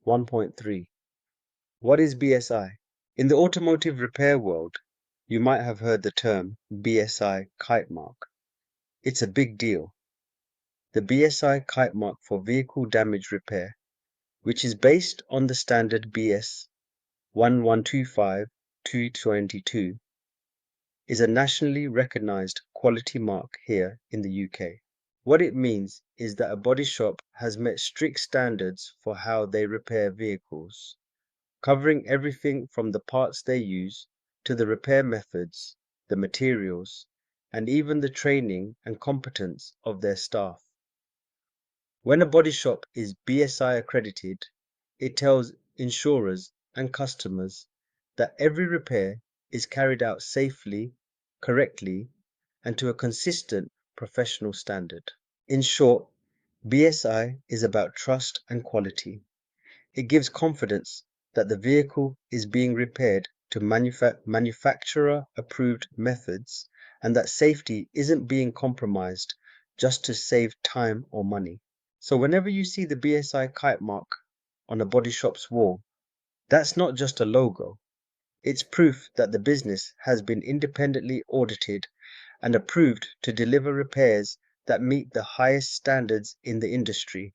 1.3. What is BSI? In the automotive repair world, you might have heard the term BSI Kitemark. It's a big deal. The BSI Kitemark for vehicle damage repair, which is based on the standard BS 1125-222, is a nationally recognized quality mark here in the UK. What it means is that a body shop has met strict standards for how they repair vehicles, covering everything from the parts they use to the repair methods, the materials, and even the training and competence of their staff. When a body shop is BSI accredited, it tells insurers and customers that every repair is carried out safely, correctly, and to a consistent professional standard. In short, BSI is about trust and quality. It gives confidence that the vehicle is being repaired to manufacturer-approved methods and that safety isn't being compromised just to save time or money. So whenever you see the BSI kite mark on a body shop's wall, that's not just a logo. It's proof that the business has been independently audited and approved to deliver repairs that meet the highest standards in the industry.